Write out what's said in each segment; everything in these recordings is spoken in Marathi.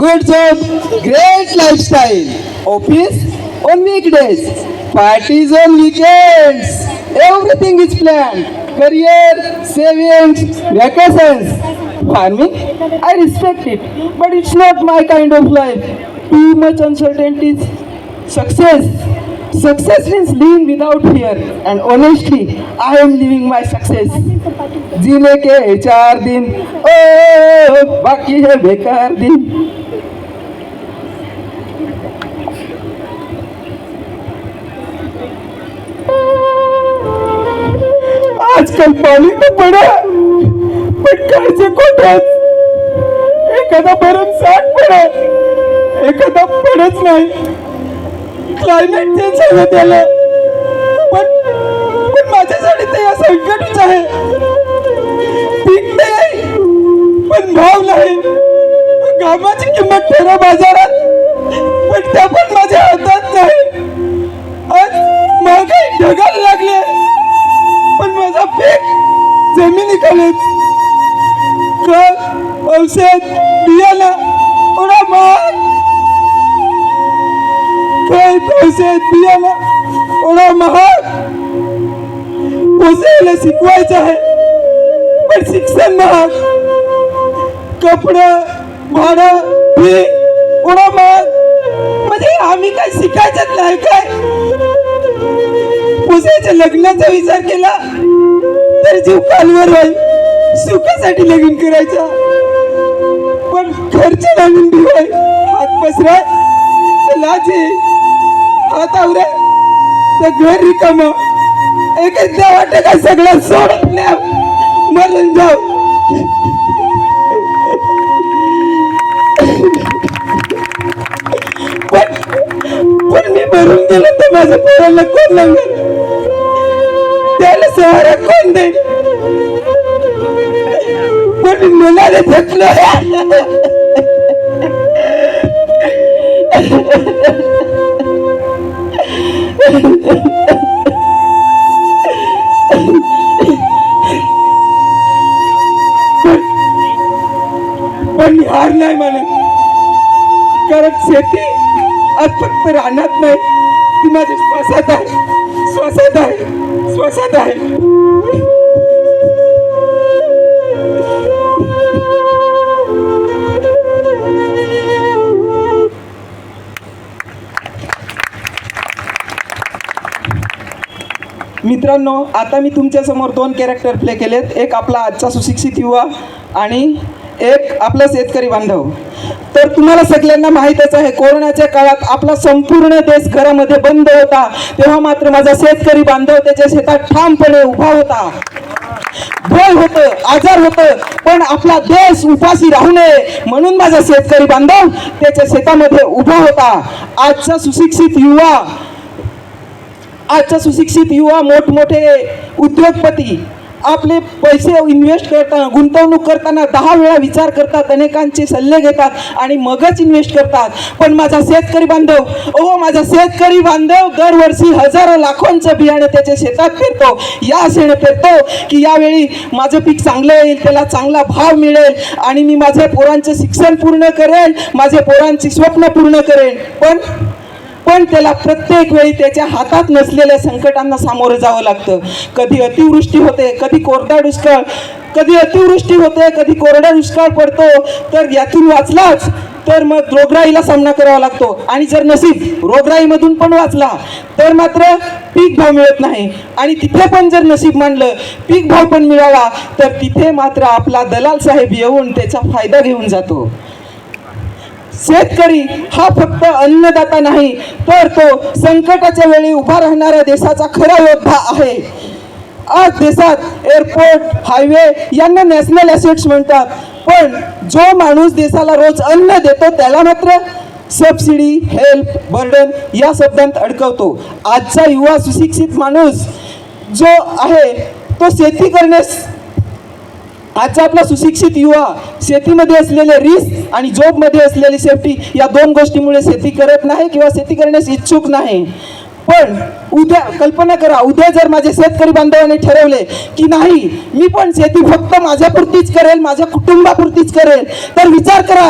good job, great lifestyle. Office on weekdays, parties on weekends. Everything is planned. Career, savings, vacations. Farming, I respect it, but it's not my kind of life. Too much uncertainties. Success means living without fear, and honestly, I am living my success. जीने के 4 दिन, ओ बाकी है बेकार दिन. आजकल पाणी तो पडा, पण कर्ज कोठेच. एखादा भरमसाठ पडा, एखादा पडच नाही. क्लायमेट चेंज आहे त्याला, पण माझ्यासाठी ते या संकटच आहे. पीक नाही, पण भाव नाही. घामाची किंमत ठरव बाजारात, पण त्या पण माझ्या हातात नाही. आज महागाई ढगाला लागले, पण माझा पीक जमिनीखालीच. खत, औषध, बियाणं एवढा महाग. औषध बियाणं एवढा महाग. पोसायला शिकवायचं आहे, पण शिक्षण महाग. कपडं, भाडं, फी एवढा महाग. म्हणजे आम्ही काय शिकायचंच नाही काय? पोसायच्या लग्नाचा विचार केला तर जीव कालवर होईल. सुखासाठी लग्न करायचा, पण खर्च लागून ठेवाय. हात पसराय तर लाजे, हात आवरे तर घर रिकाम. एकदा वाटत का सगळं सोडून द्या, मरून जाऊ. पण मी भरून गेलो तर माझ्या पोराला कोण लागेल? त्याला सहारा कोण देईल? पण मला घेतलं. पण हार नाही म्हणत, कारण शेती आज फक्त राहणार नाही, ती माझ्या श्वासात आहे, श्वासात आहे, श्वासात आहे. मित्रांनो, आता मी तुमच्या समोर 2 कॅरेक्टर प्ले केलेत. एक आपला आजचा सुशिक्षित युवा आणि एक आपला शेतकरी बांधव. तर तुम्हाला सगळ्यांना माहीतच आहे, कोरोनाच्या काळात आपला संपूर्ण देश घरामध्ये बंद होता. तेव्हा मात्र माझा शेतकरी बांधव त्याच्या शेतात ठामपणे उभा होता. भय होतं, आजार होतं, पण आपला देश उपाशी राहू नये म्हणून माझा शेतकरी बांधव त्याच्या शेतामध्ये उभा होता. आजचा सुशिक्षित युवा मोठमोठे उद्योगपती आपले पैसे इन्व्हेस्ट करताना, गुंतवणूक करताना 10 वेळा विचार करतात, अनेकांचे सल्ले घेतात आणि मगच इन्व्हेस्ट करतात. पण माझा शेतकरी बांधव दरवर्षी हजारो लाखोंचं बियाणं त्याच्या शेतात पेरतो. या आशेने पेरतो की यावेळी माझं पीक चांगलं येईल, त्याला चांगला भाव मिळेल आणि मी माझ्या पोरांचं शिक्षण पूर्ण करेन, माझ्या पोरांची स्वप्न पूर्ण करेन. पण त्याला प्रत्येक वेळी त्याच्या हातात नसलेल्या संकटांना सामोरं जावं लागतं. कधी अतिवृष्टी होते, कधी कोरडा दुष्काळ, कधी अतिवृष्टी होते, कधी कोरडा दुष्काळ पडतो. तर यातून वाचलाच तर मग रोगराईला सामना करावा लागतो. आणि जर नशीब रोगराईमधून पण वाचला तर मात्र पीक भाव मिळत नाही. आणि तिथे पण जर नशीब मानलं, पीक भाव पण मिळावा, तर तिथे मात्र आपला दलाल साहेब येऊन त्याचा फायदा घेऊन जातो. शेतकरी हा फक्त अन्नदाता नाही, तर तो संकटाच्या वेळी उभा राहणाऱ्या देशाचा खरा योद्धा आहे. आज देशात एअरपोर्ट, हायवे यांना नॅशनल ॲसेट्स म्हणतात, पण जो माणूस देशाला रोज अन्न देतो त्याला मात्र सबसिडी, हेल्प, बर्डन या शब्दांत अडकवतो. आजचा युवा सुशिक्षित माणूस जो आहे तो शेती करण्यास, आजचा आपला सुशिक्षित युवा शेतीमध्ये असलेले रिस्क आणि जॉबमध्ये असलेली सेफ्टी या 2 गोष्टीमुळे शेती करत नाही किंवा शेती करण्यास इच्छुक नाही. पण उद्या कल्पना करा, उद्या जर माझे शेतकरी बांधवांनी ठरवले की नाही, मी पण शेती फक्त माझ्यापुरतीच करेल, माझ्या कुटुंबापुरतीच करेल, तर विचार करा,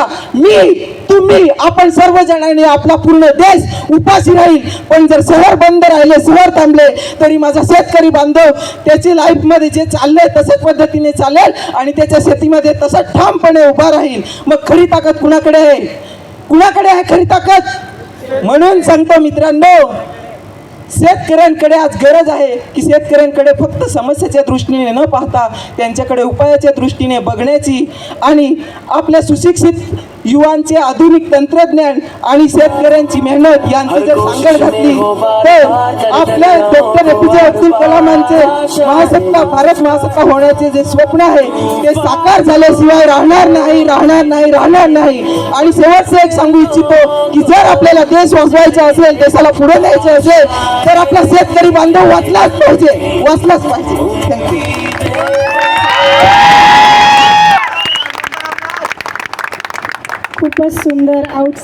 तू तुम्ही आपण सर्वजणांनी आपला पूर्ण देश उपाशी राहील. पण जर शहर बंद राहिले, शहर थांबले, तरी माझा शेतकरी बांधव त्याची लाईफमध्ये जे चाललंय तशाच पद्धतीने चालेल आणि त्याच्या शेतीमध्ये तसंच ठामपणे उभा राहील. मग खरी ताकद कुणाकडे आहे? कुणाकडे आहे खरी ताकद? म्हणून सांगतो मित्रांनो, शेतकऱ्यांकडे आज गरज आहे की शेतकऱ्यांकडे फक्त समस्येच्या दृष्टीने न पाहता त्यांच्याकडे उपायाच्या दृष्टीने बघण्याची आणि आपल्या सुशिक्षित युवांचे आधुनिक तंत्रज्ञान आणि शेतकऱ्यांची मेहनत यांची जर सांगड घातली तर आपल्या डॉक्टर APJ अब्दुल कलामांचे महासत्ता, भारत महासत्ता होण्याचे जे स्वप्न आहे ते साकार झाल्याशिवाय राहणार नाही, राहणार नाही, राहणार नाही. आणि शेवटचं एक सांगू इच्छितो की जर आपल्याला देश वाचवायचा असेल, देशाला पुढे न्यायचं असेल, तर आपला शेतकरी बांधव वाचलाच पाहिजे, वाचलाच पाहिजे. थँक्यू. खूपच सुंदर आउट